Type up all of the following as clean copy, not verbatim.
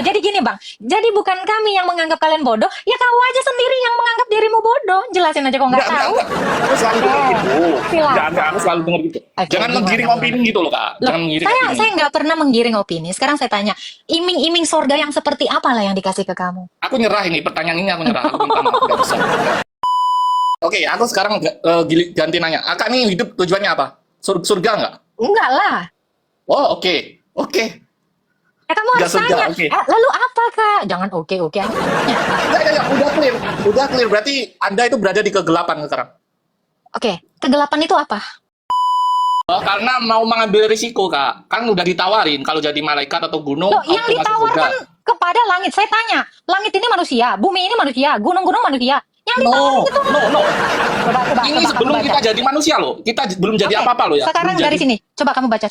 Jadi gini bang, jadi bukan kami yang menganggap kalian bodoh, ya kau aja sendiri yang menganggap dirimu bodoh. Jelasin aja kok nggak tahu. Enggak. Aku selalu dengar gitu. Silakan. Enggak, aku selalu dengar gitu. Oke, Jangan gimana, menggiring gimana? opini gitu loh, Kak. Loh, Jangan menggiring saya opini. saya nggak pernah menggiring opini. Sekarang saya tanya, iming-iming surga yang seperti apa lah yang dikasih ke kamu? Aku nyerah ini, pertanyaan ini aku nyerah. Aku minta maaf, nggak bisa. Oke, aku sekarang ganti nanya. Akak nih hidup tujuannya apa? Surga nggak? Enggak lah. Oh, oke. Oke. Ya kamu Nggak harus surga, tanya. oke. Lalu apa kak? Jangan oke. Ya, udah clear. Udah clear. Berarti Anda itu berada di kegelapan sekarang. Oke, kegelapan itu apa? Oh, karena mau mengambil risiko, Kak. Kan udah ditawarin kalau jadi malaikat atau gunung, Loh, yang auto masuk surga. ditawarkan kepada langit. Saya tanya, langit ini manusia, bumi ini manusia, gunung-gunung manusia. Yang No, ditawarkan itu no. coba Ini kamu sebelum baca. kita jadi manusia loh. Kita belum jadi Oke, apa-apa loh ya. sekarang Belum dari jadi. sini, coba kamu baca.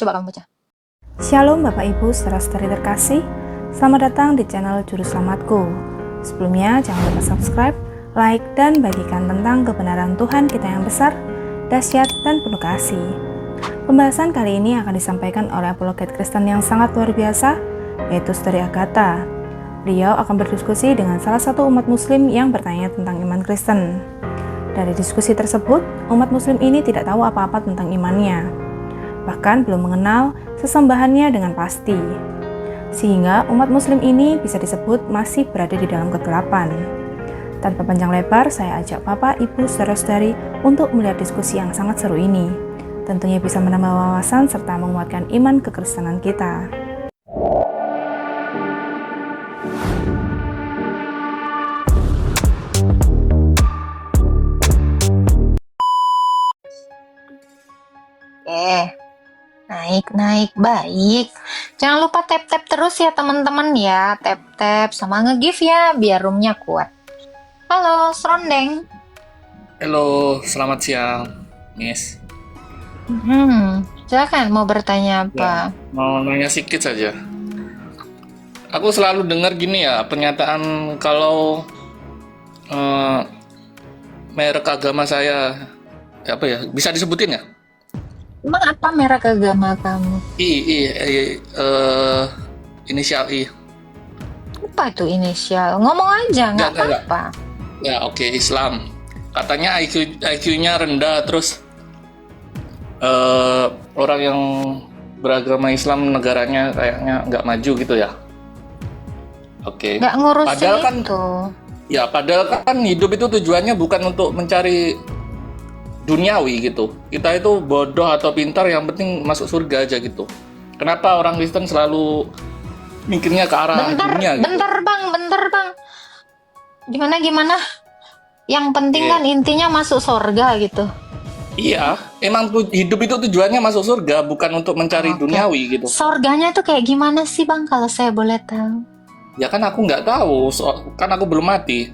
Shalom Bapak Ibu saudara-saudari terkasih, selamat datang di channel Juru Selamatku. Sebelumnya jangan lupa subscribe, like, dan bagikan tentang kebenaran Tuhan kita yang besar, dahsyat, dan penuh kasih. Pembahasan kali ini akan disampaikan oleh apologet Kristen yang sangat luar biasa, yaitu Saudari Agatha. Beliau akan berdiskusi dengan salah satu umat muslim yang bertanya tentang iman Kristen. Dari diskusi tersebut, umat muslim ini tidak tahu apa-apa tentang imannya, bahkan belum mengenal sesembahannya dengan pasti. Sehingga umat muslim ini bisa disebut masih berada di dalam kegelapan. Tanpa panjang lebar, saya ajak Bapak, Ibu, Saudara-saudari untuk melihat diskusi yang sangat seru ini. Tentunya bisa menambah wawasan serta menguatkan iman kekristenan kita. Naik baik. Jangan lupa tap terus ya teman-teman ya, tap sama nge-give ya biar roomnya kuat. Halo, Serondeng. Halo, selamat siang, Miss. Silakan mau bertanya apa? Mau nanya sedikit saja. Aku selalu dengar gini ya, pernyataan kalau merek agama saya apa ya? Bisa disebutin ya? Emang apa merek agama kamu? Inisial I. Apa itu inisial? Ngomong aja, nggak Nggak. apa-apa. Ya, oke, Islam. Katanya IQ-nya rendah, terus orang yang beragama Islam negaranya kayaknya nggak maju gitu ya. Oke. Nggak ngurusin Padahal kan, itu. ya padahal kan hidup itu tujuannya bukan untuk mencari duniawi gitu. Kita itu bodoh atau pintar, yang penting masuk surga aja gitu. Kenapa orang Kristen selalu mikirnya ke arah dunia gitu? Bentar bang. Gimana? Yang penting kan intinya masuk surga gitu. Iya, emang hidup itu tujuannya masuk surga, bukan untuk mencari Oke. duniawi gitu. Surganya tuh kayak gimana sih bang kalau saya boleh tahu? Ya kan aku nggak tahu, kan aku belum mati.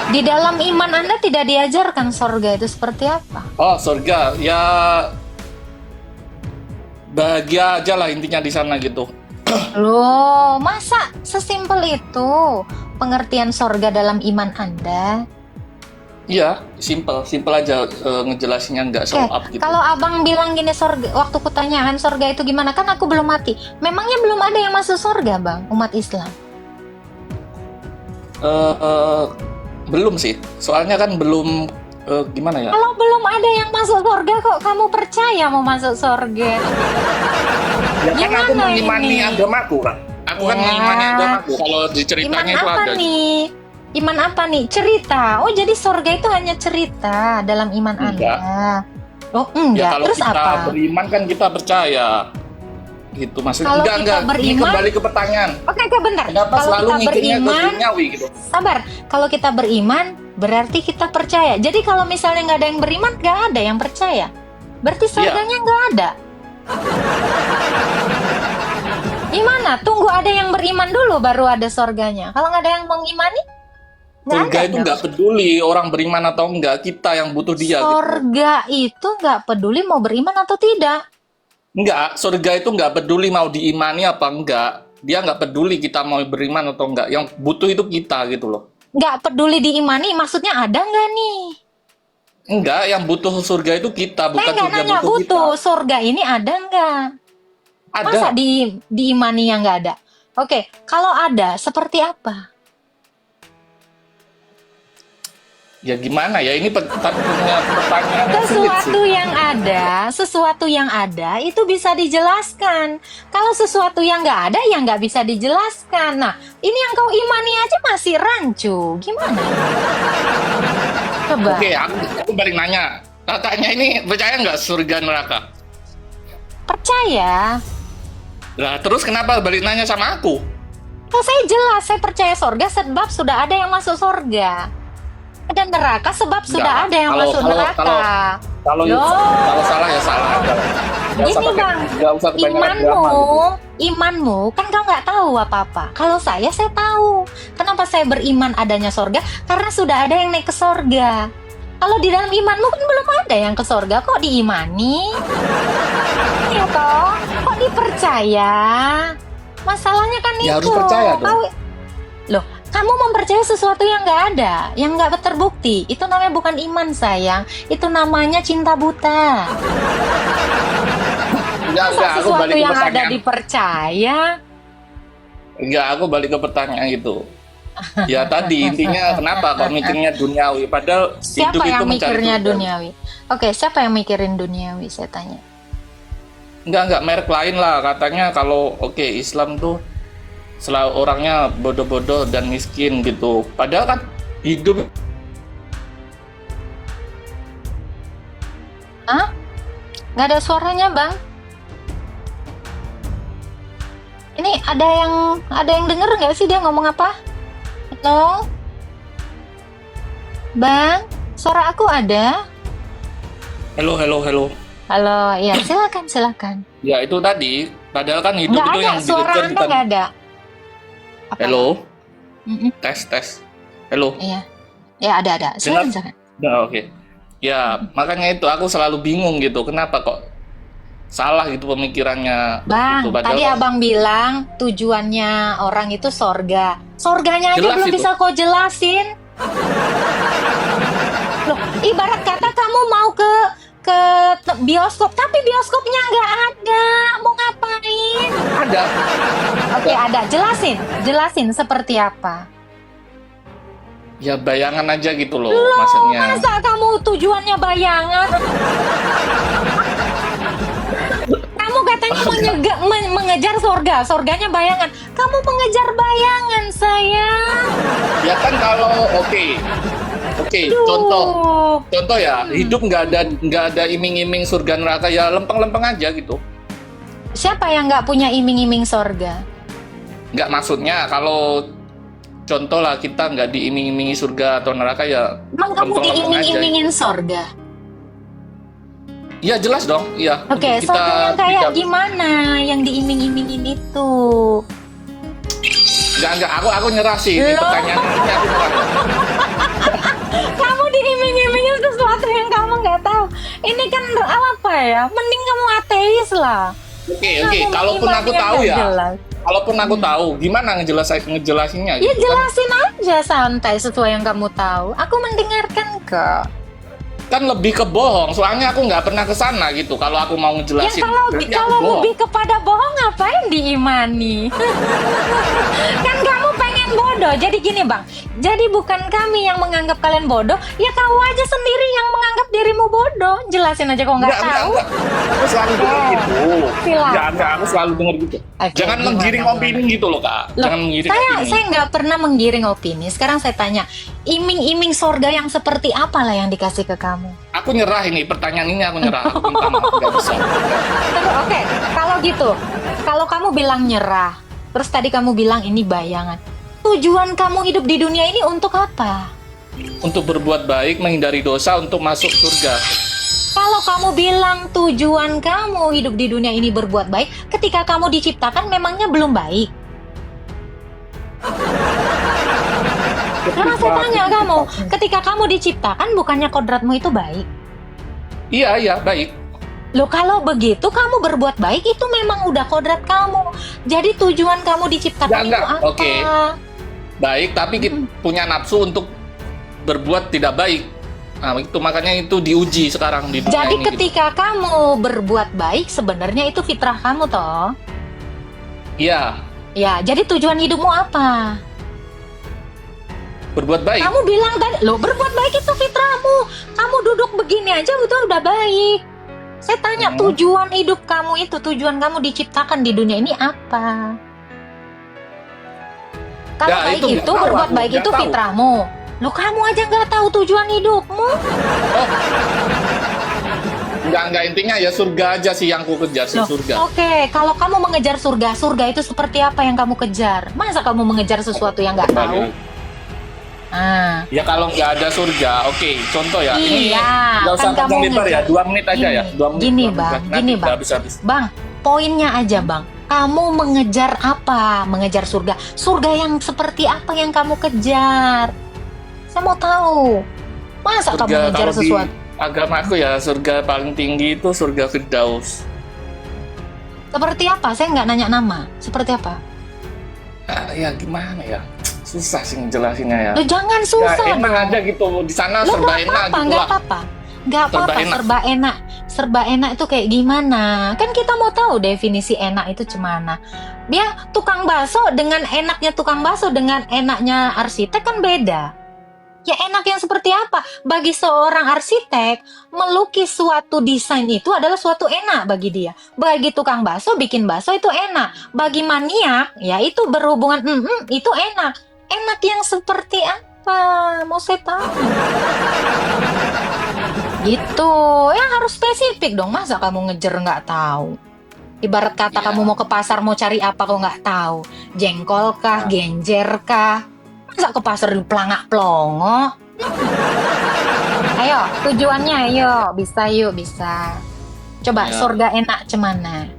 Di dalam iman Anda tidak diajarkan surga itu seperti apa? Oh, surga, ya bahagia aja lah intinya di sana gitu. Loh, masa sesimpel itu pengertian surga dalam iman Anda? Iya, simple aja ngejelasinnya, nggak show up gitu. Kalau abang bilang gini surga, waktu kutanyakan surga itu gimana, kan aku belum mati. Memangnya belum ada yang masuk surga bang, umat Islam? Belum sih, soalnya kan belum gimana ya? Kalau belum ada yang masuk surga kok kamu percaya mau masuk surga? Ya kan aku Gimana mengimani ini? agamaku kan. Aku kan Ya. mengimani agamaku. Kalau Iman diceritanya itu apa ada. nih? Iman apa nih? Cerita. Oh, jadi surga itu hanya cerita dalam iman Enggak. Anda. Oh, Ya enggak. kalau Terus kita apa? beriman kan kita percaya. Gitu maksudnya. Kalau Enggak. kita Ini beriman- kembali ke pertanyaan. Oke, bentar. Kenapa Kalau selalu kita mikirnya ke beriman, duniawi gitu? sabar. Kalau kita beriman, berarti kita percaya. Jadi kalau misalnya nggak ada yang beriman, nggak ada yang percaya. Berarti surganya nggak ada. Gimana? Tunggu ada yang beriman dulu baru ada surganya. Kalau nggak ada yang mengimani, nggak Surga ada. itu nggak peduli orang beriman atau enggak, kita yang butuh dia gitu. Surga itu nggak peduli mau beriman atau tidak. Enggak, surga itu nggak peduli mau diimani apa enggak. Dia nggak peduli kita mau beriman atau enggak. Yang butuh itu kita gitu loh. Nggak peduli diimani, maksudnya ada nggak nih? Enggak, yang butuh surga itu kita, bukan Saya nggak surga nanya butuh kita. butuh. Surga ini ada nggak? Ada. Masa diimani yang nggak ada? Oke, kalau ada, seperti apa? Ya gimana ya, ini punya pertanyaan yang sulit sih. Sesuatu yang ada itu bisa dijelaskan. Kalau sesuatu yang nggak ada, ya nggak bisa dijelaskan. Nah, ini yang kau imani aja masih rancu. Gimana? Coba. Oke, aku balik nanya. Kakaknya ini percaya nggak surga neraka? Percaya. Nah, terus kenapa balik nanya sama aku? Kalau saya jelas, saya percaya surga sebab sudah ada yang masuk surga. Dan neraka sebab sudah ada yang masuk neraka. Kalau salah ya salah. Gini bang, imanmu kan kau nggak tahu apa-apa. Kalau saya tahu. Kenapa saya beriman adanya surga? Karena sudah ada yang naik ke surga. Kalau di dalam imanmu kan belum ada yang ke surga, kok diimani? Ya toh, kok dipercaya? Masalahnya kan Ya, itu. harus percaya dong. Loh, kamu mempercayai sesuatu yang nggak ada, yang nggak terbukti. Itu namanya bukan iman, sayang. Itu namanya cinta buta. Enggak, aku Sesuatu balik ke yang ada pertanyaan. dipercaya. Enggak, aku balik ke pertanyaan itu. Ya tadi intinya kenapa kok mikirnya duniawi padahal hidup Siapa itu yang mencari mikirnya surga. duniawi? Oke, siapa yang mikirin duniawi? Saya tanya. Enggak merek lain lah katanya kalau Islam tuh selalu orangnya bodoh-bodoh dan miskin gitu. Padahal kan hidup Hah? Nggak ada suaranya, Bang. Ini ada yang denger nggak sih dia ngomong apa? Halo? Bang, suara aku ada? halo. Halo, ya silakan. Ya itu tadi, padahal kan hidup Nggak itu ada, yang suara dikejar Anda bukan. nggak ada. Apa? Halo, Mm-mm, tes. Halo. iya. Ya ada. Silakan. Nah, oke. Ya, makanya itu aku selalu bingung gitu. Kenapa kok salah gitu pemikirannya Bang, gitu. Padahal tadi abang bilang tujuannya orang itu sorga. Sorganya aja Jelas belum itu. bisa kau jelasin. Loh, ibarat kata kamu mau ke bioskop, tapi bioskopnya nggak ada. Mau ngapain? ada. Oke, ada. Jelasin seperti apa. Ya bayangan aja gitu loh maksudnya. Masa kamu tujuannya bayangan? Kamu katanya mengejar sorganya bayangan. Kamu mengejar bayangan, sayang. Ya kan kalau contoh ya, hidup nggak ada iming-iming surga neraka, ya lempeng-lempeng aja gitu. Siapa yang nggak punya iming-iming sorga? Nggak, maksudnya kalau contoh lah kita nggak diiming-imingi surga atau neraka ya Emang kamu lempeng-lempeng aja. diiming-imingin sorga? Ya jelas dong, iya. Oke, Kita sorga yang kayak tidak- gimana yang diiming-imingin itu? Nggak, aku nyerah sih ini Loh. pertanyaannya, aku nyerah. Kamu diiming-imingin sesuatu yang kamu nggak tahu. Ini kan apa ya? Mending kamu ateis lah. Oke, Kamu kalaupun aku imannya tahu nggak ya. jelas. Kalaupun aku tahu, gimana ngejelasinnya Ya gitu kan? jelasin aja santai sesuai yang kamu tahu. Aku mendengarkan kok. Kan lebih ke bohong, soalnya aku nggak pernah ke sana gitu. Kalau aku mau Ya ngejelasin, berarti aku kalau bohong. lebih kepada bohong ngapain diimani? Kan kamu pengen bodoh. Jadi gini bang, jadi bukan kami yang menganggap kalian bodoh, ya kau aja sendiri yang menganggap dirimu bodoh. Jelasin aja kok nggak tahu. Aku selalu dengar gitu. Silakan. Enggak, aku selalu dengar gitu. Oke, Jangan gimana, menggiring gimana? opini gitu loh kak. Loh, Jangan menggiring opini. saya nggak pernah menggiring opini. Sekarang saya tanya, iming-iming sorga yang seperti apa lah yang dikasih ke kamu? Aku nyerah ini, pertanyaan ini aku nyerah. Aku minta maaf, nggak bisa. Terus oke, kalau gitu, kalau kamu bilang nyerah, terus tadi kamu bilang ini bayangan. Tujuan kamu hidup di dunia ini untuk apa? Untuk berbuat baik, menghindari dosa, untuk masuk surga. Kalau kamu bilang tujuan kamu hidup di dunia ini berbuat baik, ketika kamu diciptakan memangnya belum baik? Karena saya tanya kamu, ketika kamu diciptakan bukannya kodratmu itu baik? Iya, baik. Loh kalau begitu kamu berbuat baik itu memang udah kodrat kamu. Jadi tujuan kamu diciptakan Enggak, itu apa? oke. Baik, tapi kita punya nafsu untuk berbuat tidak baik. Nah, itu makanya itu diuji sekarang di dunia Jadi ini. ketika kamu berbuat baik sebenarnya itu fitrah kamu toh. Iya, Ya, jadi tujuan hidupmu apa? Berbuat baik. Kamu bilang tadi, loh berbuat baik itu fitrahmu. Kamu duduk begini aja betul udah baik. Saya tanya tujuan hidup kamu itu, tujuan kamu diciptakan di dunia ini apa? Kalau Ya, baik itu nggak itu, tahu, berbuat aku baik nggak itu tahu. fitrahmu. Loh kamu aja nggak tahu tujuan hidupmu? Enggak, intinya ya surga aja sih yang ku kejar sih, Loh, surga. Oke, kalau kamu mengejar surga, surga itu seperti apa yang kamu kejar? Masa kamu mengejar sesuatu yang nggak tahu? Ah, Ya kalau nggak ada surga, oke. Contoh ya, ini Iya, nggak usah kan kamu panjang lebar ya, ngejar. 2 menit aja ya, 2 menit. Gini, 2 menit. Bang, Nanti gini, udah Bang. habis-habis. Bang, poinnya aja, Bang. Kamu mengejar apa? Mengejar surga. Surga yang seperti apa yang kamu kejar? Saya mau tahu. Masa kamu mengejar kalau di sesuatu? agamaku ya, surga paling tinggi itu surga Firdaus. Seperti apa? Saya nggak nanya nama. Seperti apa? Ya gimana ya? Susah sih ngejelasinnya ya. Loh, jangan Ya, susah enak dong. aja gitu di sana Loh, serba nggak enak apa-apa, gitu nggak lah. apa-apa. Nggak Serba apa-apa, enak. serba enak. Serba enak itu kayak gimana? Kan kita mau tahu definisi enak itu cemana. Dia tukang bakso dengan enaknya tukang bakso dengan enaknya arsitek kan beda. Ya enak yang seperti apa? Bagi seorang arsitek, melukis suatu desain itu adalah suatu enak bagi dia. Bagi tukang bakso, bikin bakso itu enak. Bagi maniak, ya itu berhubungan, itu enak. Enak yang seperti apa? Mau saya tahu. Gitu, ya harus spesifik dong. Masa kamu ngejar nggak tahu? Ibarat kata Ya. kamu mau ke pasar mau cari apa kok nggak tahu? Jengkol kah, genjer kah? Masa ke pasar di pelangak pelongo? Ayo, tujuannya ayo, bisa yuk, bisa. Coba Ya. surga enak cemana?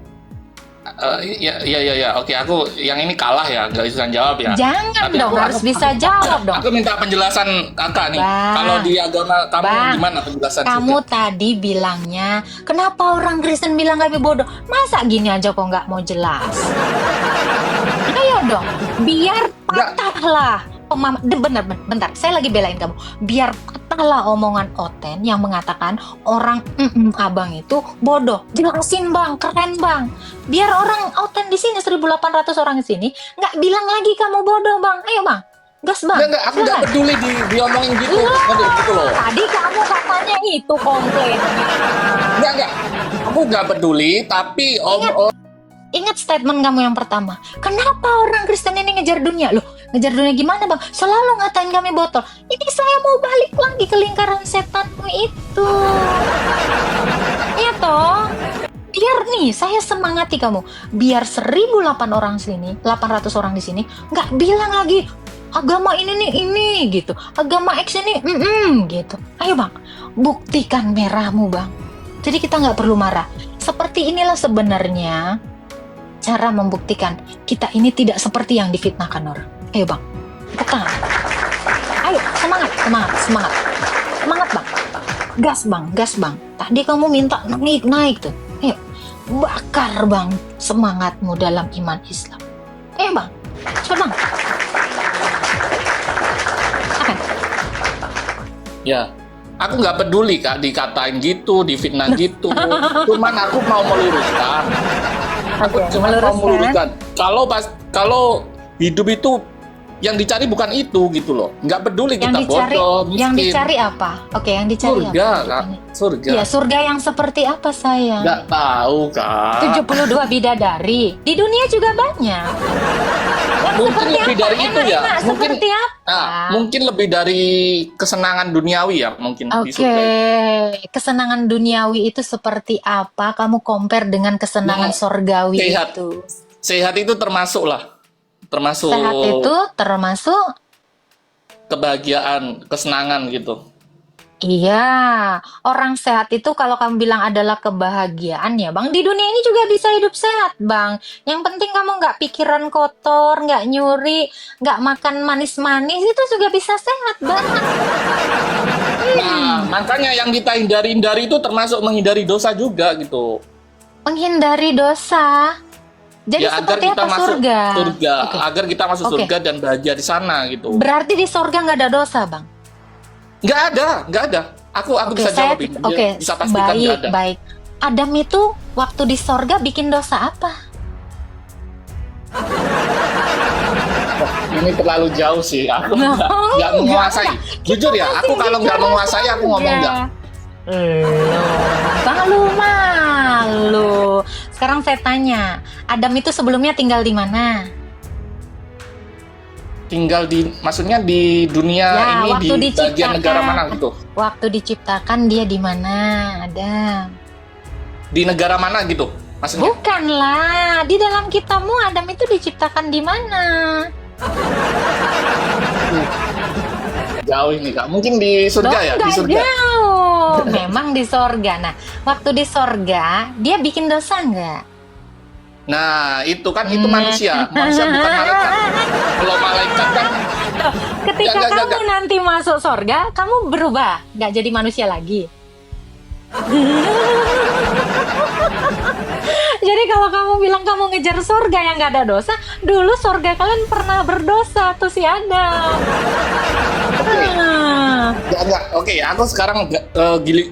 Ya. Oke, aku yang ini kalah ya, nggak bisa jawab ya. Jangan Tapi dong, aku- harus bisa jawab dong. Aku minta penjelasan kakak nih. Bang. Kalau di agama kamu Bang. gimana penjelasan Kamu surga? tadi bilangnya, kenapa orang Kristen bilang kami bodoh? Masa gini aja kok nggak mau jelas? Ayo dong, biar patahlah bentar, saya lagi belain kamu. Biar patahlah omongan Oten yang mengatakan orang abang itu bodoh. Jelasin bang, keren bang. Biar orang Oten di sini 1.800 orang di sini nggak bilang lagi kamu bodoh bang. Ayo bang, gas bang. Enggak, aku nggak Silakan. peduli diomongin gitu, gitu loh. Tadi kamu katanya itu komplainnya. Enggak. Aku nggak peduli, tapi Ingat statement kamu yang pertama. Kenapa orang Kristen ini ngejar dunia? Loh, ngejar dunia gimana bang? Selalu ngatain kami botol. Ini saya mau balik lagi ke lingkaran setanmu itu. Iya toh? Biar nih, saya semangati kamu. Biar 1.008 orang sini, 800 orang di sini, nggak bilang lagi agama ini gitu. Agama X ini gitu. Ayo bang, buktikan merahmu bang. Jadi kita nggak perlu marah. Seperti inilah sebenarnya cara membuktikan kita ini tidak seperti yang difitnahkan orang. Ayo bang, tepuk tangan. Ayo, semangat bang. Gas bang. Tadi kamu minta naik tuh. Ayo, bakar bang semangatmu dalam iman Islam. Ayo bang, coba bang. Akan. ya, aku nggak peduli kak dikatain gitu, difitnah gitu. Cuman aku mau meluruskan. Aku Oke, cuma mau meluruskan. Kalau hidup itu yang dicari bukan itu gitu loh. Nggak peduli kita bodoh, miskin. Yang dicari apa? Oke, yang dicari Surga, apa? kak. Surga. Ya, surga yang seperti apa sayang? Nggak tahu kak. 72 bidadari. Di dunia juga banyak. Yang Mungkin seperti lebih apa? dari itu ya. Enak-enak Mungkin seperti apa? mungkin lebih dari kesenangan duniawi ya mungkin di Oke, surga. kesenangan duniawi itu seperti apa? Kamu compare dengan kesenangan Nah, sorgawi sehat. itu. Sehat itu termasuk Sehat itu termasuk kebahagiaan, kesenangan gitu. iya, orang sehat itu kalau kamu bilang adalah kebahagiaan ya bang, di dunia ini juga bisa hidup sehat bang. Yang penting kamu nggak pikiran kotor, nggak nyuri, nggak makan manis-manis, itu juga bisa sehat bang. Nah, makanya yang kita hindari itu termasuk menghindari dosa juga gitu. Menghindari dosa. Jadi Ya agar seperti kita apa masuk surga? Oke. Agar kita masuk Oke. surga dan bahagia di sana gitu. Berarti di surga nggak ada dosa bang? Nggak ada. Aku Oke, bisa saya jawabin. oke, Bisa pastikan nggak ada. baik. Adam itu waktu di sorga bikin dosa apa? ini terlalu jauh sih. Aku No, nggak menguasai. Jujur ya, aku kalau nggak menguasai aku ngomong nggak. Malu. Sekarang saya tanya, Adam itu sebelumnya tinggal di mana? Tinggal maksudnya di dunia Ya, ini waktu di bagian diciptakan. negara mana gitu? Waktu diciptakan dia di mana, Adam? Di negara mana gitu? Maksudnya? Bukanlah, di dalam kitabmu Adam itu diciptakan di mana? Jauh ini Kak. Mungkin di surga ya? Di Nggak surga. jauh. Memang di sorga. Nah, waktu di sorga, dia bikin dosa nggak? Nah, itu kan itu manusia. Manusia bukan malaikat. Kalau malaikat kan Ketika Nggak, kamu nggak. nanti masuk sorga, kamu berubah, nggak jadi manusia lagi. Jadi kalau kamu bilang kamu ngejar sorga yang nggak ada dosa, dulu sorga kalian pernah berdosa tuh si Adam. Ah, enggak. Oke, aku sekarang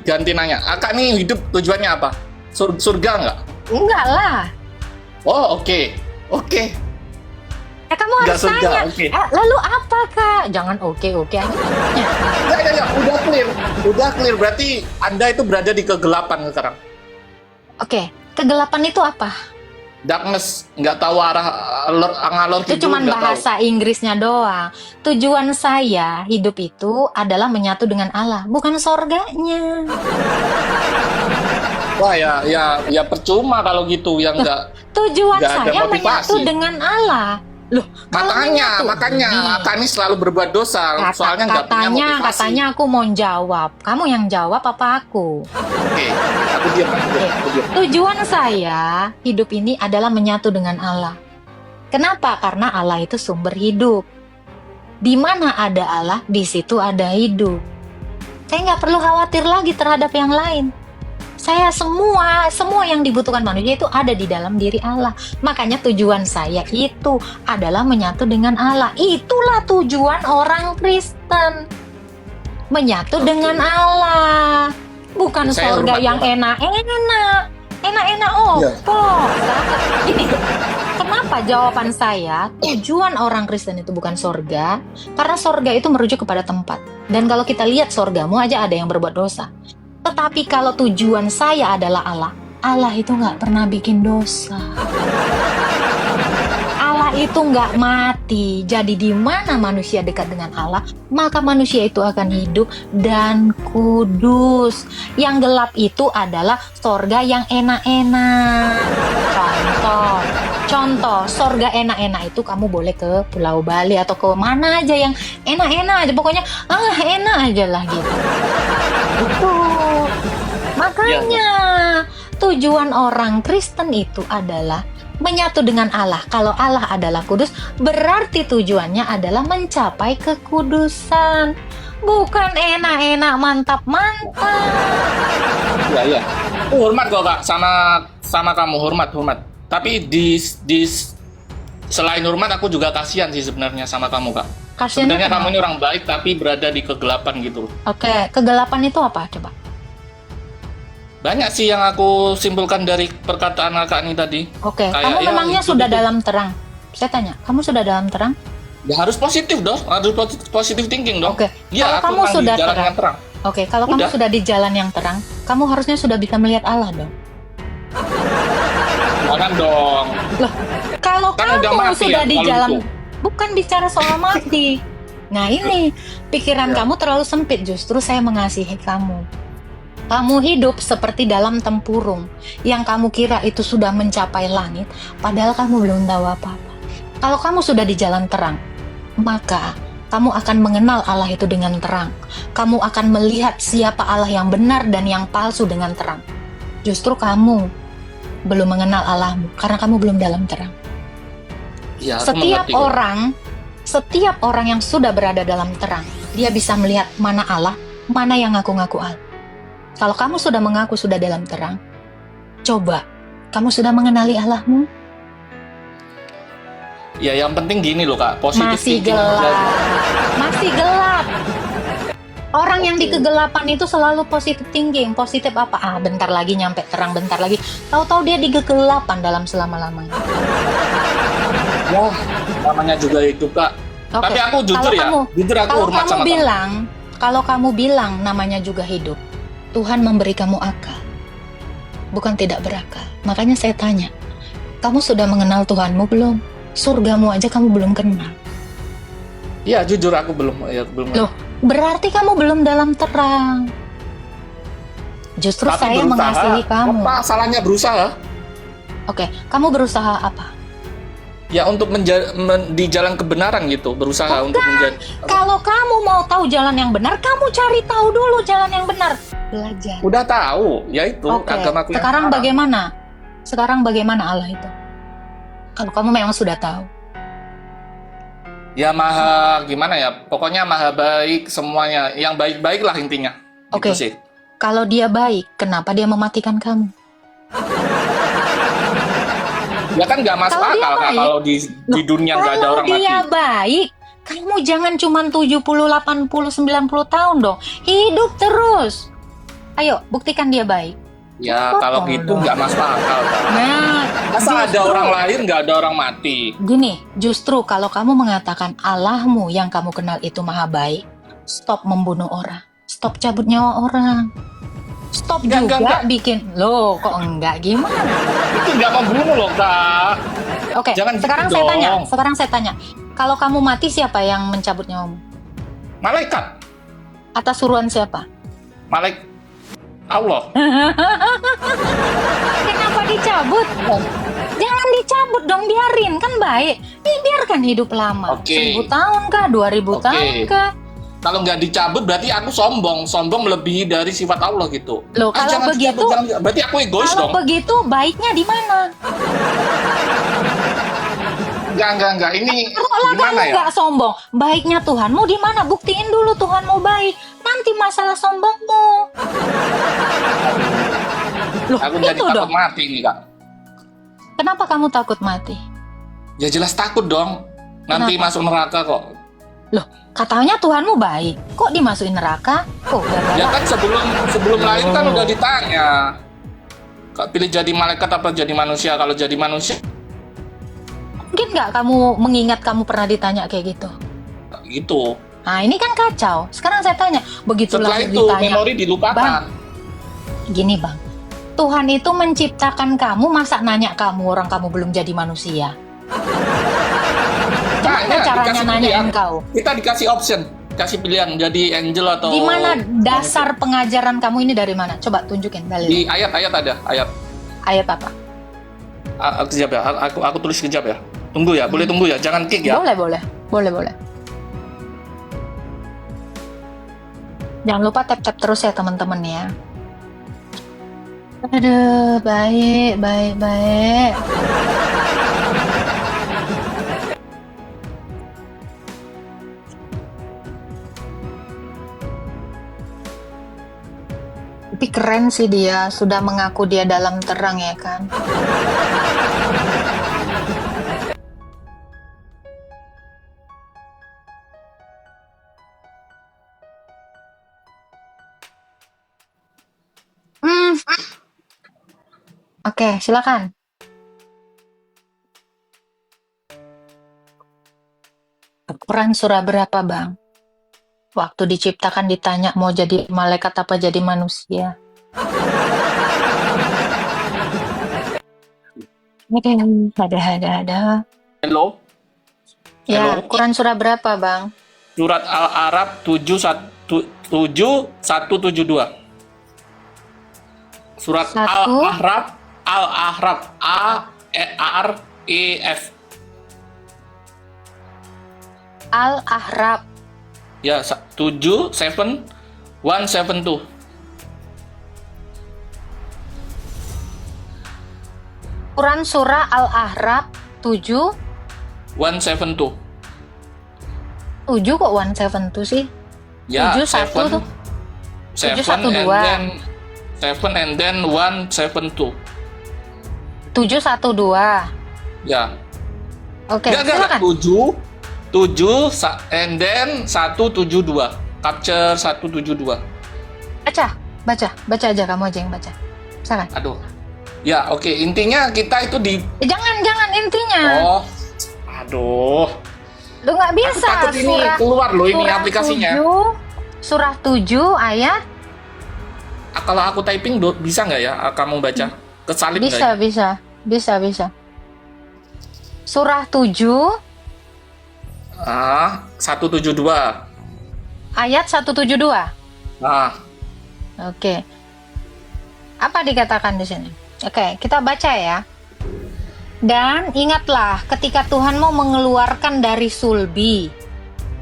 ganti nanya. Akak nih hidup tujuannya apa? Surga enggak? enggak lah. Oh, oke. Oke. Kamu Nggak harus surga, tanya. oke. Lalu apa kak? Jangan oke aja. Ya, udah clear. Udah clear. Berarti Anda itu berada di kegelapan sekarang. Oke, kegelapan itu apa? Darkness, nggak tahu arah ngalor Itu tidur, cuman nggak tahu. bahasa Inggrisnya doang. Tujuan saya hidup itu adalah menyatu dengan Allah, bukan sorganya. Wah ya percuma kalau gitu yang nggak. Tujuan Nggak ada saya motivasi. menyatu dengan Allah. Loh, kalau Makanya Nih, Akak ini selalu berbuat dosa. Soalnya nggak punya motivasi. katanya aku mau jawab. Kamu yang jawab apa aku? Oke, aku diam. Tujuan saya hidup ini adalah menyatu dengan Allah. Kenapa? Karena Allah itu sumber hidup. Di mana ada Allah, di situ ada hidup. Saya nggak perlu khawatir lagi terhadap yang lain. Saya semua yang dibutuhkan manusia itu ada di dalam diri Allah. Makanya tujuan saya itu adalah menyatu dengan Allah. Itulah tujuan orang Kristen. Menyatu dengan Allah. Bukan Saya surga hormat, yang hormat. enak-enak. Enak-enak Ini kenapa jawaban saya tujuan orang Kristen itu bukan surga? Karena surga itu merujuk kepada tempat. Dan kalau kita lihat surgamu aja ada yang berbuat dosa. Tetapi kalau tujuan saya adalah Allah, Allah itu nggak pernah bikin dosa. Allah itu nggak mati. Jadi di mana manusia dekat dengan Allah, maka manusia itu akan hidup dan kudus. Yang gelap itu adalah sorga yang enak-enak. Contoh, sorga enak-enak itu kamu boleh ke Pulau Bali atau ke mana aja yang enak-enak aja. Pokoknya enak aja lah gitu. Betul. Makanya tujuan orang Kristen itu adalah menyatu dengan Allah. Kalau Allah adalah kudus, berarti tujuannya adalah mencapai kekudusan. Bukan enak-enak, mantap-mantap. Iya. Hormat kok Kak sama kamu, hormat. Tapi di selain hormat aku juga kasihan sih sebenarnya sama kamu Kak. Kasiannya Sebenarnya kenapa? kamu ini orang baik tapi berada di kegelapan gitu. Oke, kegelapan itu apa coba? Banyak sih yang aku simpulkan dari perkataan Kak ini tadi. Oke, Kayak kamu ya, memangnya itu sudah gitu. dalam terang? Saya tanya, kamu sudah dalam terang? Ya harus positif dong, harus positif thinking dong. Oke, Iya, kalau kamu aku memang sudah di jalan terang. yang terang. Oke, kalau kamu Udah. sudah di jalan yang terang, kamu harusnya sudah bisa melihat Allah dong. Jangan dong. Loh, kalau Kan udah kamu mati sudah ya, di kalau jalan, gitu. bukan bicara soal mati. Nah ini, pikiran Ya. kamu terlalu sempit, justru saya mengasihi kamu. Kamu hidup seperti dalam tempurung, yang kamu kira itu sudah mencapai langit, padahal kamu belum tahu apa-apa. Kalau kamu sudah di jalan terang, maka kamu akan mengenal Allah itu dengan terang. Kamu akan melihat siapa Allah yang benar dan yang palsu dengan terang. Justru kamu belum mengenal Allahmu, karena kamu belum dalam terang. Ya, aku Setiap mengerti kok. orang yang sudah berada dalam terang, dia bisa melihat mana Allah, mana yang ngaku-ngaku Allah. Kalau kamu sudah mengaku sudah dalam terang, coba kamu sudah mengenali Allahmu? Ya yang penting gini loh Kak, positif Masih thinking gelap. aja. Masih gelap. Orang yang di kegelapan itu selalu positif thinking. Positif apa? Bentar lagi nyampe terang, bentar lagi. Tahu-tahu dia di kegelapan dalam selama-lamanya. Wah, namanya juga hidup Kak. Oke. Tapi aku jujur ya, jujur aku Kalau hormat kamu sama kamu. bilang, kalau kamu bilang namanya juga hidup, Tuhan memberi kamu akal, bukan tidak berakal. Makanya saya tanya, kamu sudah mengenal Tuhanmu belum? Surgamu aja kamu belum kenal. Iya, jujur aku belum. Loh, berarti kamu belum dalam terang. Justru Tapi saya berusaha. mengasihi kamu. Apa salahnya berusaha? Oke, kamu berusaha apa? Ya untuk di jalan kebenaran gitu, berusaha untuk menjadi. Kalau kamu mau tahu jalan yang benar, kamu cari tahu dulu jalan yang benar. Belajar. Udah tahu, ya itu Oke, agamaku yang sekarang sekarang. bagaimana? Sekarang bagaimana Allah itu? Kalau kamu memang sudah tahu. Ya maha gimana ya? Pokoknya maha baik semuanya. Yang baik-baik lah intinya. Oke. Itu sih. Kalau dia baik, kenapa dia mematikan kamu? Ya kan nggak masuk Kalau dia akal Kak, baik. kalau di dunia nggak ada Kalau orang mati. dia baik, kamu jangan cuma 70, 80, 90 tahun dong. Hidup terus. Ayo, buktikan dia baik. Ya Betul kalau gitu dong. nggak masuk akal Kak. Nah, Masa ada justru- orang lahir nggak ada orang mati? Gini, justru kalau kamu mengatakan Allahmu yang kamu kenal itu maha baik, stop membunuh orang, stop cabut nyawa orang, stop Enggak. bikin. Loh, kok enggak gimana? Itu nggak membunuh loh Kak. Oke, Jangan gitu sekarang dong. saya tanya, kalau kamu mati siapa yang mencabut nyawamu? Malaikat. Atas suruhan siapa? Malaikat. Allah. Kenapa dicabut? Jangan dicabut dong, biarin, kan baik. Biarkan hidup lama. Oke. 1000 tahun kah, 2000 Oke. tahun kah? Kalau nggak dicabut berarti aku sombong melebihi dari sifat Allah gitu. Loh, kalau jangan begitu- dicabut, jangan- berarti aku egois Kalau dong. begitu, baiknya di mana? Enggak. Ini Kalau gimana kamu ya? nggak sombong, baiknya Tuhanmu di mana? Buktiin dulu Tuhanmu baik. Nanti masalah sombongmu. Loh, Aku jadi itu takut dong. mati nih Kak. Kenapa kamu takut mati? Ya jelas takut dong. Nanti Kenapa? masuk neraka kok. Loh, katanya Tuhanmu baik. Kok dimasukin neraka? Kok Ya gara-gara kan sebelum lahir kan udah ditanya. Kak pilih jadi malaikat apa jadi manusia? Kalau jadi manusia mungkin nggak kamu mengingat kamu pernah ditanya kayak gitu? gitu. Nah, ini kan kacau. Sekarang saya tanya, begitu Setelah lahir itu ditanya. memori dilupakan. Bang. Gini bang, Tuhan itu menciptakan kamu, masa nanya kamu orang kamu belum jadi manusia? Gimana Tanya, caranya dikasih nanyain pilihan. kau? Kita dikasih option, kasih pilihan jadi angel atau Di mana dasar pengajaran kamu ini dari mana? Coba tunjukin dalil. di ayat-ayat ada ayat. Ayat apa? Kejap ya, aku tulis kejap ya. Tunggu ya, boleh tunggu ya, jangan kick ya. Boleh. Jangan lupa tap-tap terus ya teman-teman ya. Aduh, baik. Tapi keren sih dia, sudah mengaku dia dalam terang ya kan. Oke, silakan. Quran surah berapa, Bang? Waktu diciptakan ditanya mau jadi malaikat apa jadi manusia. Oke, ada. Hello. Ya, Halo. Quran surah berapa, Bang? Surat Al-Arab 7172. Surat Satu. Al-Ahraf A-E-R-E-F. Al-Ahraf. Ya, 172. Quran surah Al-Ahraf 7. 172. 7 kok 172 sih? Ya, 71 tuh. 7 712. and then 172. 712. Ya. Oke, Enggak, silakan. 7 and then 172. Capture 172. Baca aja, kamu aja yang baca. Silakan. Aduh. Ya, oke. Intinya kita itu di Jangan intinya. Oh. Aduh. Lu nggak bisa. Takut ini keluar loh ini surah aplikasinya. 7, surah 7 ayat. Kalau aku typing bisa nggak ya kamu baca? Kesalip nggak ya? Bisa. Surah 7 172. ayat 172. Oke. Apa dikatakan di sini? Oke, kita baca ya. Dan ingatlah ketika Tuhan mau mengeluarkan dari sulbi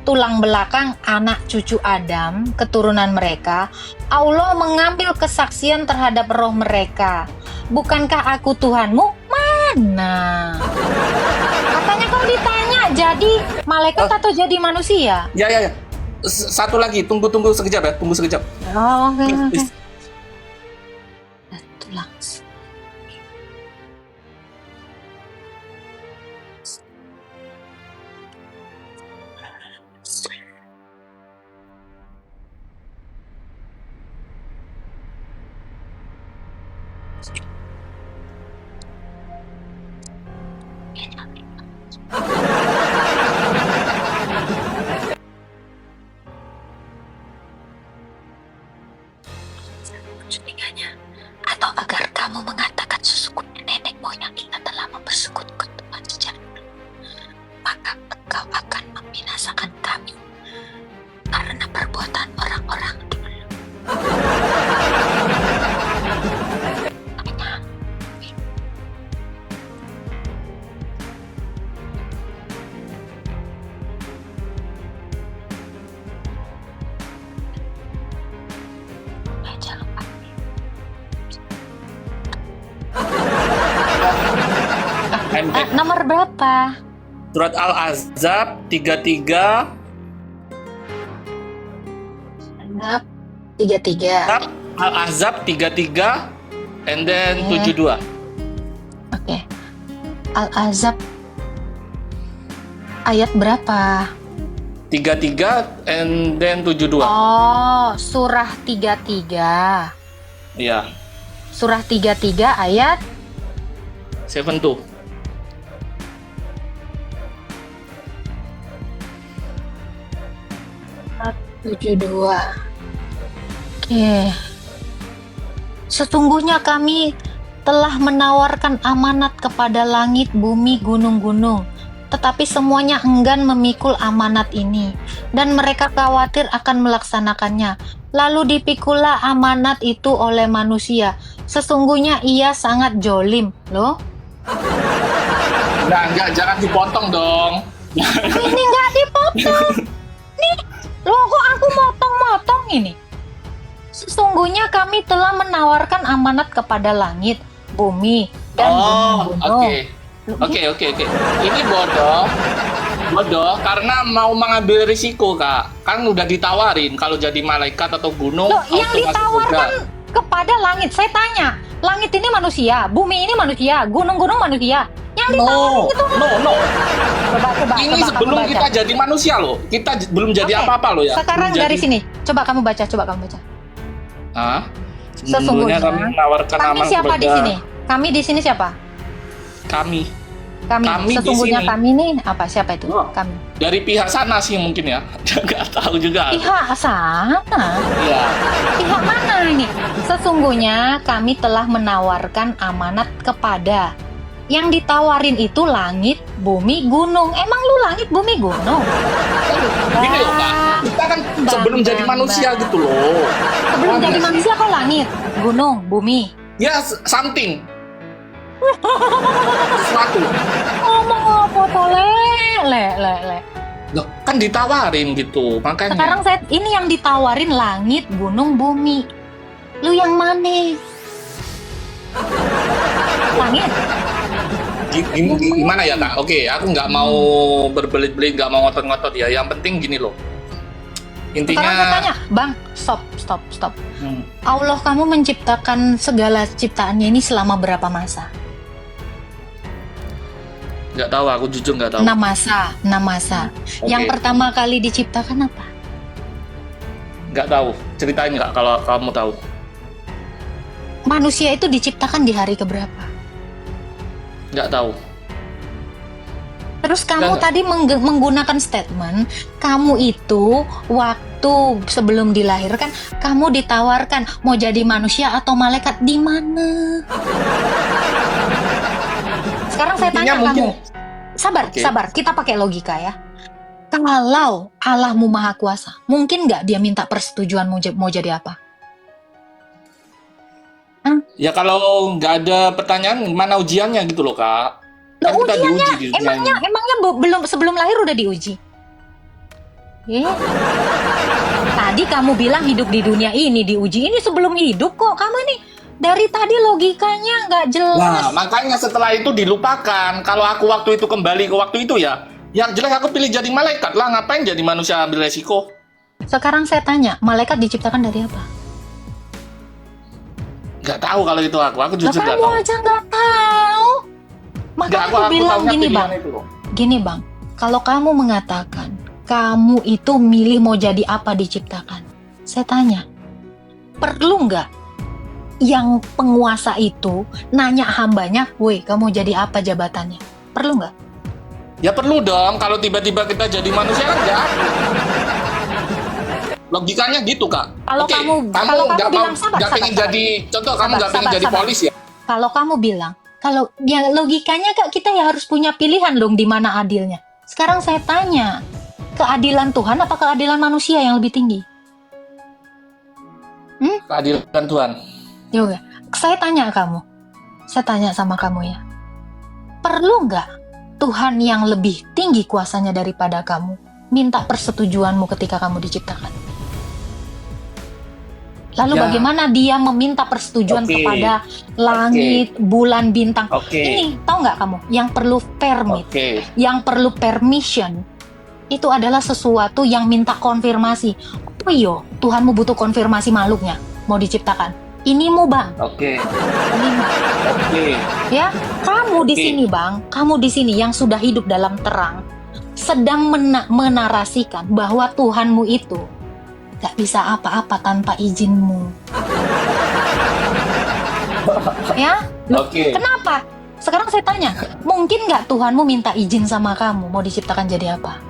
tulang belakang anak cucu Adam, keturunan mereka, Allah mengambil kesaksian terhadap roh mereka. Bukankah aku Tuhanmu? Mana? Katanya kau ditanya jadi malaikat atau jadi manusia? Ya. Satu lagi, tunggu sekejap ya, tunggu sekejap. Oh, oke. Tulang. Atau agar kamu mengatakan sesungguhnya nenek moyang kita telah mempersekutukan Tuhan sejak dulu, maka engkau akan membinasakan kami karena perbuatan orang-orang dulu. Baca lupa. Nomor berapa? Surat Al-Ahzab 33. Al-Ahzab 33 and then 72. Oke. Al-Ahzab ayat berapa? 33 and then 72. Oh, surah 33. Iya. Surah 33 ayat 72. 72. Oke. Sesungguhnya kami telah menawarkan amanat kepada langit, bumi, gunung-gunung, tetapi semuanya enggan memikul amanat ini, dan mereka khawatir akan melaksanakannya. Lalu dipikulah amanat itu oleh manusia. Sesungguhnya ia sangat jolim, loh. Enggak, jangan dipotong dong. Ini nggak dipotong. Nih, loh kok aku motong-motong ini? Sesungguhnya kami telah menawarkan amanat kepada langit, bumi, dan gunung-gunung. Oke. Ini bodoh karena mau mengambil risiko, Kak. Kan udah ditawarin kalau jadi malaikat atau gunung. Loh, yang ditawarkan kepada langit. Saya tanya, langit ini manusia, bumi ini manusia, gunung-gunung manusia. Yang ditawarin itu Coba, ini sebelum kita jadi manusia loh. Kita belum jadi apa-apa loh ya. Sekarang dari sini, coba kamu baca. Sesungguhnya kami menawarkan kami amanat siapa di kepada- sini? Kami di sini siapa? Kami Sesungguhnya di sini. kami ini apa? Siapa itu? Oh. Kami. Dari pihak sana sih mungkin ya. Nggak tahu juga. Pihak sana. Iya. Pihak mana ini? Sesungguhnya kami telah menawarkan amanat kepada. Yang ditawarin itu langit, bumi, gunung. Emang lu langit, bumi, gunung? Gini loh, Kak. Kita kan sebelum jadi manusia gitu loh. Sebelum jadi manusia kok langit, gunung, bumi. Ya, something. Sesuatu. Ngomong apa toh, le. Loh, kan ditawarin gitu, makanya. Sekarang ini yang ditawarin langit, gunung, bumi. Lu yang mana? Langit. Gimana ya, Kak? Oke, aku nggak mau berbelit-belit, nggak mau ngotot-ngotot ya. Yang penting gini loh. Intinya. Sekarang saya tanya, Bang, stop. Allah kamu menciptakan segala ciptaannya ini selama berapa masa? Nggak tahu, aku jujur nggak tahu. 6 masa. Oke. Yang pertama kali diciptakan apa? Nggak tahu. Ceritain nggak kalau kamu tahu. Manusia itu diciptakan di hari keberapa? Nggak tahu. Terus kamu Enggak. tadi menggunakan statement, kamu itu waktu sebelum dilahirkan, kamu ditawarkan mau jadi manusia atau malaikat di mana? Sekarang saya Intinya tanya mungkin- kamu. Sabar, Oke. sabar. Kita pakai logika ya. Kalau Allahmu Maha Kuasa, mungkin nggak dia minta persetujuan mau jadi apa? Ya kalau nggak ada pertanyaan, mana ujiannya gitu loh kak? Kan Loh, kita diuji di dunia emangnya belum sebelum lahir udah diuji? Tadi kamu bilang hidup di dunia ini diuji, ini sebelum hidup kok. Kamu ini dari tadi logikanya nggak jelas. Nah, makanya setelah itu dilupakan. Kalau aku waktu itu kembali ke waktu itu ya, yang jelas aku pilih jadi malaikat lah. Ngapain jadi manusia ambil resiko? Sekarang saya tanya, malaikat diciptakan dari apa? Nggak tahu kalau itu aku. Aku Lah, jujur nggak kamu tahu. aja nggak tahu. Nggak, Makanya aku aku bilang tahunya gini pilihan bang, itu loh. gini bang. Kalau kamu mengatakan kamu itu milih mau jadi apa diciptakan, saya tanya, perlu nggak yang penguasa itu nanya hambanya, woi kamu jadi apa jabatannya? Perlu nggak? Ya perlu dong. Kalau tiba-tiba kita jadi manusia kan nggak. Logikanya gitu kak. Kalau Oke, kamu nggak bilang mau, sabar, nggak pengen sabar. jadi. Contoh kamu Sabar, nggak pengen sabar, jadi sabar. polisi ya? Kalau kamu bilang, kalau ya logikanya kak kita ya harus punya pilihan dong di mana adilnya. Sekarang saya tanya, keadilan Tuhan apa keadilan manusia yang lebih tinggi? Keadilan Tuhan. Yoga, saya tanya sama kamu ya, perlu nggak Tuhan yang lebih tinggi kuasanya daripada kamu minta persetujuanmu ketika kamu diciptakan? Lalu Ya. bagaimana dia meminta persetujuan Oke. kepada langit, bulan, bintang? Oke. Ini tahu nggak kamu? Yang perlu permit, Oke. yang perlu permission, itu adalah sesuatu yang minta konfirmasi. Oh iyo, Tuhanmu butuh konfirmasi makhluknya mau diciptakan. Inimu bang, Oke. inimu. Oke. Ya, kamu di Oke. sini bang, kamu di sini yang sudah hidup dalam terang, sedang menarasikan bahwa Tuhanmu itu gak bisa apa-apa tanpa izinmu. Ya, loh, Oke. kenapa? Sekarang saya tanya, mungkin nggak Tuhanmu minta izin sama kamu mau diciptakan jadi apa?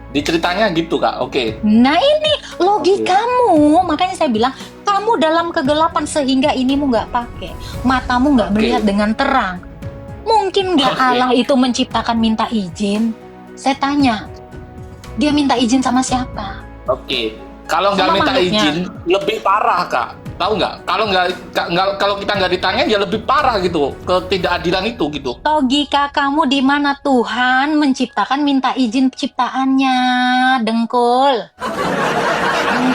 Di ceritanya gitu kak. Oke. Nah ini logikamu, makanya saya bilang kamu dalam kegelapan sehingga inimu nggak pakai, matamu nggak Oke. melihat dengan terang. Mungkin nggak Oke. Allah itu menciptakan minta izin? Saya tanya, dia minta izin sama siapa? Oke. Kalau nggak Sama minta makhluknya. izin, lebih parah kak. Tahu nggak? Kalau kita nggak ditanya, ya lebih parah gitu. Ketidakadilan itu gitu. Logika kamu di mana Tuhan menciptakan minta izin ciptaannya, dengkul.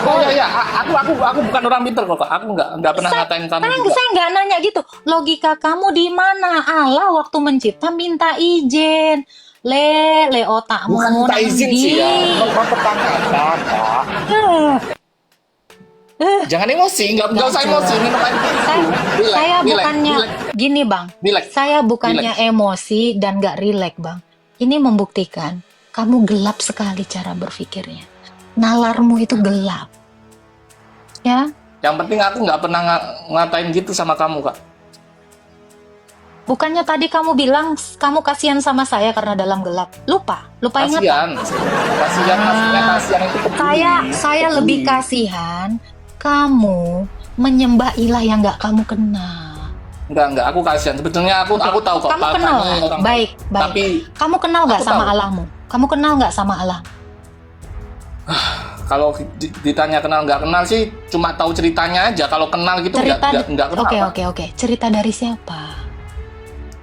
Oh ya, aku bukan orang pinter kok kak. Aku nggak pernah ngatain kamu juga. Saya nggak nanya gitu. Logika kamu di mana? Allah waktu mencipta minta izin. Le otakmu. Bukan minta izin sih ya. Nandi. Mempertanyakan kak. Jangan emosi, nggak usah emosi. Minum air putih dulu. Relax, Saya relax, bukannya relax, gini bang. relax. Saya bukannya emosi dan nggak rileks bang. Ini membuktikan kamu gelap sekali cara berpikirnya. Nalarmu itu gelap. Ya, Yang penting aku nggak pernah ngatain gitu sama kamu kak. bukannya tadi kamu bilang kamu kasihan sama saya karena dalam gelap. Lupa ingatan. Kasihan itu peduli. Saya Peduli. lebih kasihan kamu menyembah ilah yang nggak kamu kenal. Enggak, aku kasihan. Sebetulnya aku tahu kok. Kamu kenal Ini nggak? orang- Baik. Tapi Kamu kenal nggak Aku sama tahu. Allahmu? Kamu kenal nggak sama Allah? kalau ditanya kenal nggak kenal sih, cuma tahu ceritanya aja. Kalau kenal gitu nggak kenal. Oke. Cerita dari siapa?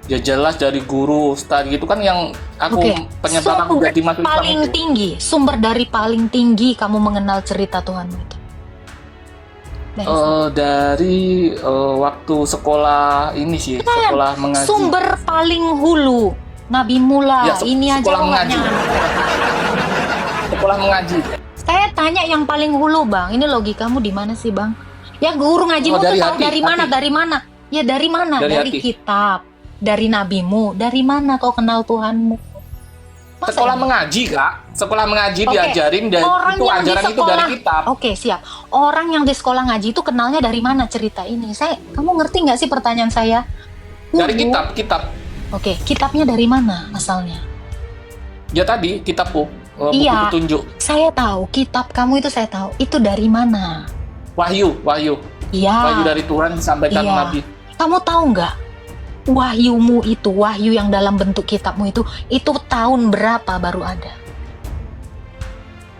Ya jelas dari guru, ustadz gitu kan yang aku Oke. penyebab aku jadi masuk Islam paling itu. tinggi, sumber dari paling tinggi kamu mengenal cerita Tuhanmu itu. Dari Dari waktu sekolah ini sih, sekolah mengaji. sumber paling hulu, Nabi Mula. Ya, Ini aja sekolah kok nggak mengaji. nyampe. Sekolah mengaji. Saya tanya yang paling hulu bang, ini logikamu di mana sih bang? Ya guru ngajimu tuh Dari tahu hati, dari mana? hati. Dari mana? Ya dari mana? Dari Dari hati. kitab, dari nabimu. Dari mana kau kenal Tuhanmu? Masa Sekolah iya? mengaji kak, sekolah mengaji Oke. diajarin dan Orang itu yang di ajaran itu sekolah- dari kitab. Oke siap. Orang yang di sekolah ngaji itu kenalnya dari mana cerita ini? Kamu ngerti nggak sih pertanyaan saya? Dari Guru. kitab. Oke, kitabnya dari mana asalnya? Ya tadi kitabku, buku Iya. petunjuk. Saya tahu, kitab kamu itu saya tahu. Itu dari mana? Wahyu. Wahyu Iya. dari Tuhan disampaikan Iya. Nabi. Kamu tahu nggak? Wahyumu itu, wahyu yang dalam bentuk kitabmu itu tahun berapa baru ada?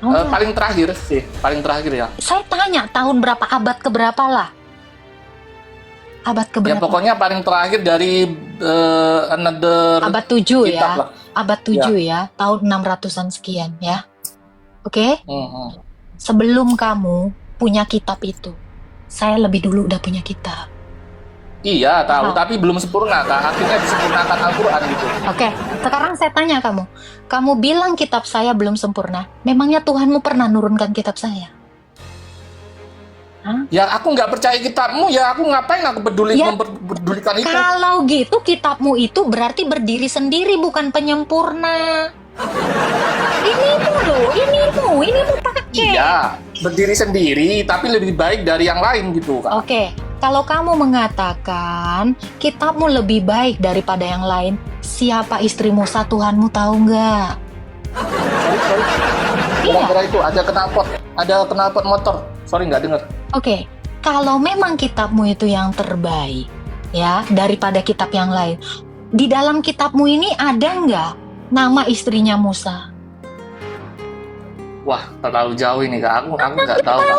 Tahu nggak? Paling terakhir sih, paling terakhir ya. Saya tanya tahun berapa, abad keberapa lah? Abad Ya keberapa? pokoknya paling terakhir dari another Abad 7 kitab ya. lah. Abad 7 ya, tahun 600-an sekian ya. Oke? Hmm. Sebelum kamu punya kitab itu, saya lebih dulu udah punya kitab. Iya tahu, Tahu. tapi belum sempurna Kak. Akhirnya disempurnakan Al-Quran gitu. Oke, sekarang saya tanya kamu bilang kitab saya belum sempurna. Memangnya Tuhanmu pernah nurunkan kitab saya? Ya aku nggak percaya kitabmu, ya aku ngapain aku peduli Ya, memperdulikan itu. Kalau gitu kitabmu itu berarti berdiri sendiri, bukan penyempurna. Ini pakai. Iya, berdiri sendiri, tapi lebih baik dari yang lain gitu Kak. Oke, kalau kamu mengatakan kitabmu lebih baik daripada yang lain, siapa istri Musa Tuhanmu tahu nggak? Sorry. Iya. Gara-gara itu ada knalpot motor. Sorry nggak dengar. Oke, kalau memang kitabmu itu yang terbaik, ya, daripada kitab yang lain, di dalam kitabmu ini ada nggak nama istrinya Musa? Wah, terlalu jauh ini Kak. Aku nggak tahu Kak.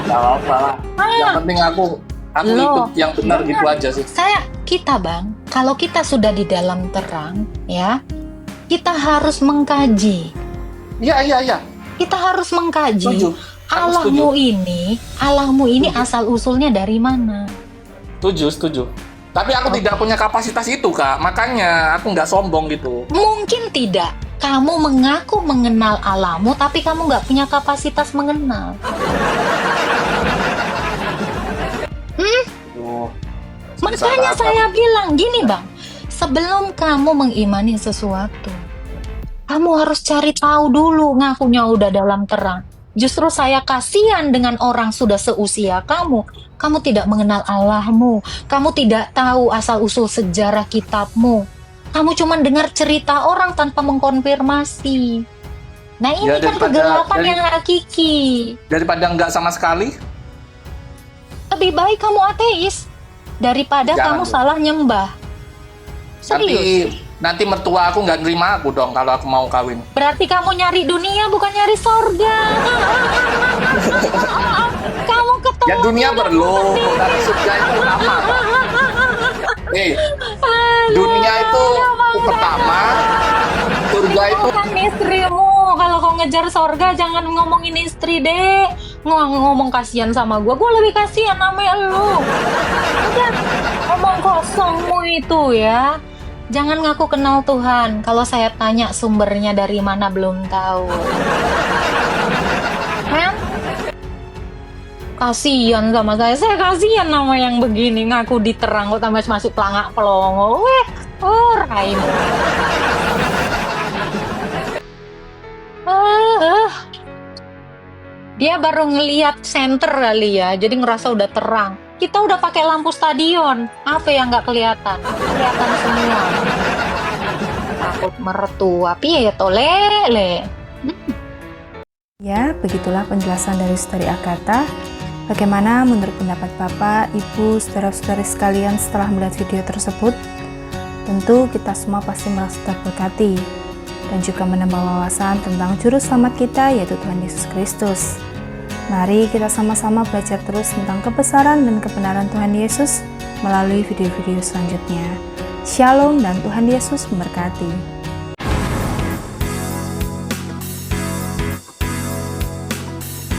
Nggak apa lah. Yang penting aku Loh, ikut yang benar gitu aja sih. Kita bang, kalau kita sudah di dalam terang, ya, kita harus mengkaji. Iya. Kita harus mengkaji. Setuju. Aku Allahmu ini asal usulnya dari mana? Setuju. Tapi aku tidak punya kapasitas itu Kak. Makanya aku nggak sombong gitu. Mungkin tidak. Kamu mengaku mengenal Allahmu, tapi kamu nggak punya kapasitas mengenal. Tuh. Makanya Salah. saya bilang gini bang, sebelum kamu mengimani sesuatu, kamu harus cari tahu dulu. Ngakunya udah dalam terang. Justru saya kasihan dengan orang sudah seusia kamu. Kamu tidak mengenal Allahmu. Kamu tidak tahu asal-usul sejarah kitabmu. Kamu cuma dengar cerita orang tanpa mengkonfirmasi. Nah ini Ya, kan kegelapan yang hakiki. Daripada nggak sama sekali, Lebih baik kamu ateis daripada Jangan, kamu Bu. salah nyembah. Serius. nanti mertua aku nggak nerima aku dong kalau aku mau kawin. Berarti kamu nyari dunia bukan nyari sorga. Kamu ketemu. Ya dunia perlu, tapi surga itu lama. Dunia itu pertama, surga itu Kan istrimu. Kalau kau ngejar sorga jangan ngomongin istri deh. Ngomong kasihan sama gue lebih kasihan sama lu. Udah ngomong kosongmu itu ya. Jangan ngaku kenal Tuhan. Kalau saya tanya sumbernya dari mana belum tahu. Kan? Kasihan sama saya. Saya kasihan sama yang begini ngaku diterang kok tambah masih pelangak pelongo. Raimu. Dia baru ngelihat center kali ya, jadi ngerasa udah terang. Kita udah pakai lampu stadion, apa yang nggak kelihatan? Kelihatan semua. Takut mertua, piye to lele. Ya, begitulah penjelasan dari Saudari Agatha. Bagaimana menurut pendapat Bapak, Ibu, saudara-saudari sekalian setelah melihat video tersebut? Tentu kita semua pasti merasa terberkati dan juga menambah wawasan tentang juru selamat kita, yaitu Tuhan Yesus Kristus. Mari kita sama-sama belajar terus tentang kebesaran dan kebenaran Tuhan Yesus melalui video-video selanjutnya. Shalom dan Tuhan Yesus memberkati.